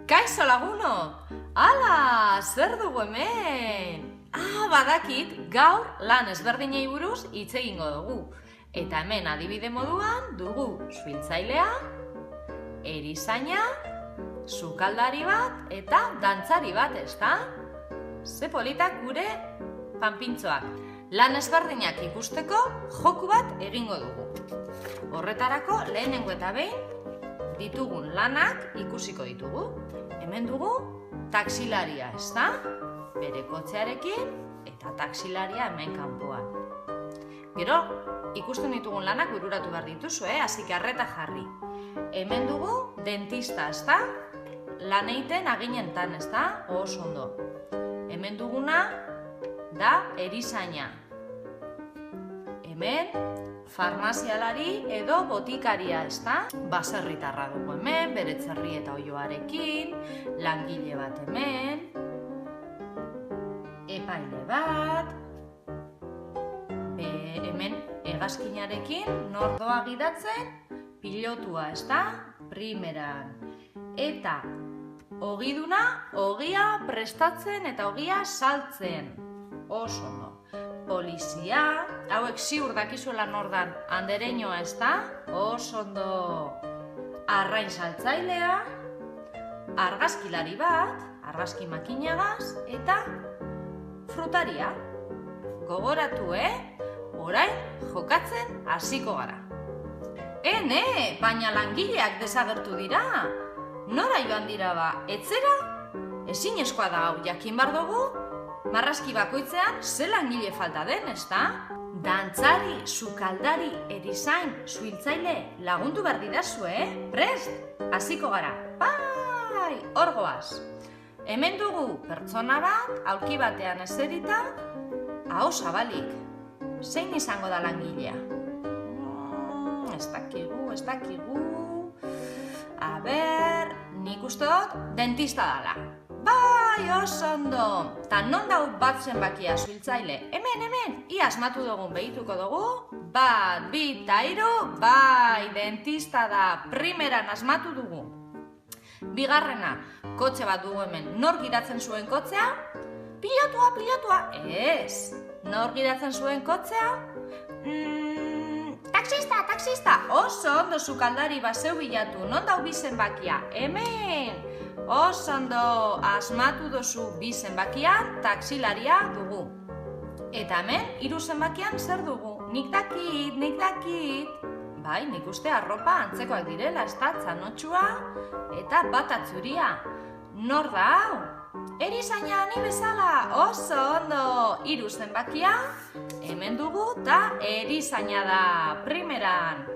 Kaixo lagunok! Ala, zer dugu hemen? Badakit, gaur lan ezberdinei buruz hitz egingo dugu. Eta hemen adibide moduan dugu suhiltzailea, erizaina, sukaldari bat eta dantzari bat, ezta? Ze politak gure panpintxoak. Lan ezberdinak ikusteko joku bat egingo dugu. Horretarako lehenengo eta behin ditugun lanak ikusiko ditugu. Hemen dugu taxilaria, ezta? Bere kotxearekin eta taxilaria hemen kanpoan. Gero, ikusten ditugun lanak bururatu behar dituzu, hasi que arreta jarri. Hemen dugu dentista, ezta? Lan egiten aginentan, ezta? Oso ondo. Hemen duguna da erizaina. Hemen farmazialari edo botikaria, ezta? Baserritarra dugu hemen, bere txerri eta oiloarekin, langile bat hemen, epaile bat, hemen hegazkinarekin nordoa gidatzen, pilotua, ezta? Primeran. Eta ogiduna, ogia prestatzen eta ogia saltzen. Oso ondo. Polizia, hauek ziur dakizuela nordan andereñoa, ezta? Oso ondo. Arrain saltzailea, argazkilari bat, argazki makinagaz, eta frutaria. Gogoratu, orain jokatzen hasiko gara. Baina langileak desagertu dira. Nora joan dira ba, etzera? Ezinezkoa da hau, jakin bar dugu? Marrazki bakoitzean ze langile falta den, ezta? Dantzari, sukaldari, erizain, suhiltzaile lagundu behar didazu, Prest? Hasiko gara. Bai, hor goaz. Hemen dugu pertsona bat, aulki batean eserita, aho zabalik. Zein izango da langilea? Ez dakigu. A ber, nik uste dut dentista dala. Bai, oso ondo! Ta non dau bat zenbakia suhiltzaile? Hemen, ia asmatu dugun behituko dugu. 1, 2, 3, bai, dentista da, primeran asmatu dugu. Bigarrena, kotxe bat dugu hemen, nor gidatzen zuen kotxea? Pilotua, ez. Nor gidatzen zuen kotxea? Taxista, oso ondo sukaldari baseu bilatu, non dau bi zenbakia? Hemen! Oso ondo asmatu duzu bi zenbakian, taxilaria dugu. Eta hemen, 3 zenbakian zer dugu? Nik dakit. Bai, nik uste arropa antzekoak direla, ez da, txanotxua eta bata zuria. Nor da hau? Erizaina ni bezala, oso ondo. 3 zenbakia, hemen dugu eta erizaina da, primeran.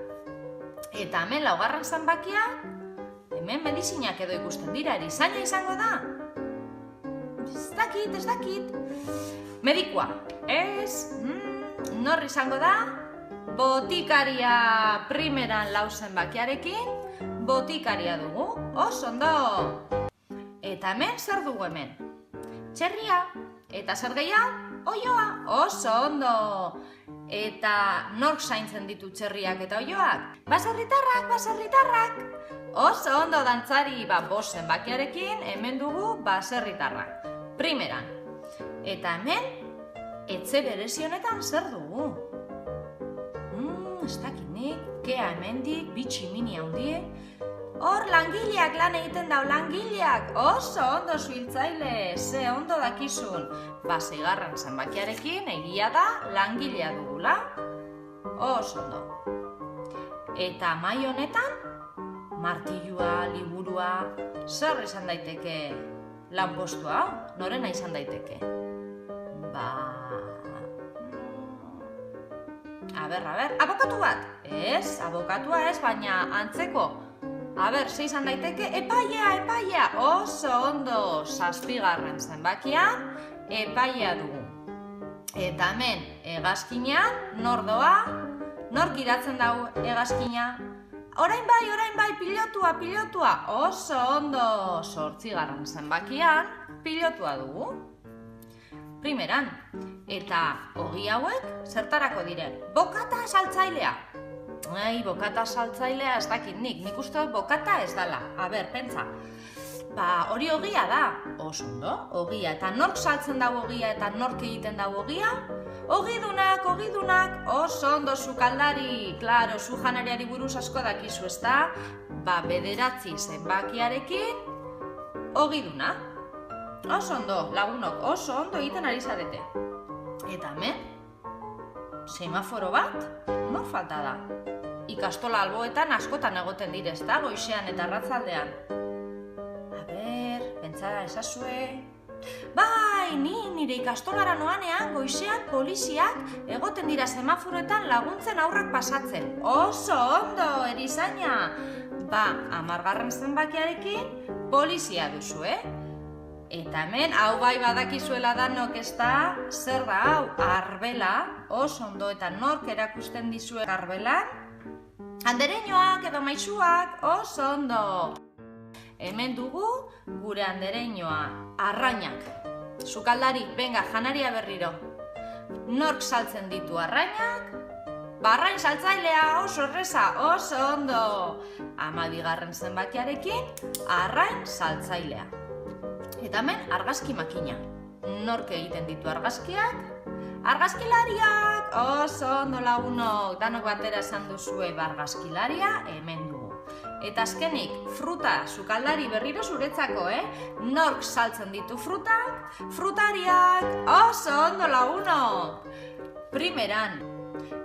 Eta hemen 4 zenbakia, hemen medizinak edo ikusten dira, erizaina izango da? Ez dakit. Medikua, ez? Nor izango da? Botikaria, primeran 4 zenbakiarekin, botikaria dugu, oso ondo. Eta hemen zer dugu hemen? Txerria, eta zer gehiago? Oioa, oso ondo. Eta nork zaintzen ditu txerriak eta oioak? Baserritarrak. Oso ondo dantzari, 5 zenbakiarekin, hemen dugu baserritarrak. Primeran. Eta hemen, etxe berezi honetan zer dugu? Ez dakinik, kea hemendik, bitximini handie. Hor, langileak lan egiten dau, langileak. Oso ondo suhiltzaile, ze ondo dakizun. 6 zenbakiarekin, egia da, langilea dugula. Oso ondo. Eta mai honetan, martilua, liburua, zer izan daiteke lanpostua hau? Norena izan daiteke? A ber, abokatu bat? Ez, abokatua ez, baina antzeko. A ber, ze izan daiteke? Epaia, oso ondo. 7 zenbakian, epaia dugu. Eta hemen, hegazkinean, nor doa? Nor gidatzen dau hegazkina? Orain bai, pilotua, oso ondo. 8 zenbakian, pilotua dugu. Primeran, eta ogi hauek zertarako diren? Bokata saltzailea. Bokata saltzailea ez dakit nik uste dut bokata ez dala. A ber, pentsa. Hori ogia da. Oso ondo, ogia. Eta nork saltzen dago ogia eta nork egiten dago ogia? Ogidunak, oso ondo sukaldari. Klaro, zu janariari buruz asko dakizu, ezta? 9 zenbakiarekin ogiduna. Oso ondo, lagunok, oso ondo egiten ari zarete. Eta hemen, semaforo bat, nor falta da? Ikastola alboetan askotan egoten dire, ezta? Goizean eta arratzaldean. Pentsara ezazue. Bai, nire ikastolara noanean goizean poliziak egoten dira semaforoetan laguntzen aurrak pasatzen. Oso ondo, erizaina! 10. zenbakiarekin polizia duzu, Eta hemen, hau bai badakizuela danok, ezta? Zer da hau? Arbela, oso ondo, eta nork erakusten dizue arbelan? Andereñoak edo maisuak, oso ondo! Hemen dugu gure andereñoa, arrainak. Sukaldari, venga, janaria berriro. Nork saltzen ditu arrainak? Arrain saltzailea, oso erreza, oso ondo. 12. zenbakiarekin, arrain saltzailea. Eta hemen, argazki makina. Nork egiten ditu argazkiak? Argazkilariak, oso ondo lagunok. Danok batera esan duzue argazkilaria, hemen dugu. Eta azkenik, fruta, sukaldari berriro zuretzako, Nork saltzen ditu frutak? Frutariak, oso ondo lagunok! Primeran,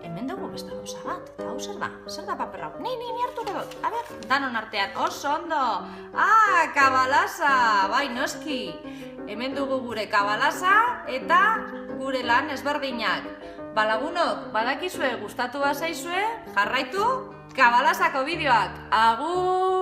hemen dugu beste gauza bat, eta hau zer da? Zer da paper hau? Ni hartuko dut, a ber, danon artean, oso ondo! Kabalasa, bai noski! Hemen dugu gure kabalasa eta gure lan ezberdinak. Lagunok, badakizue gustatu bazaizue, jarraitu kabalasako bideoak. Agur!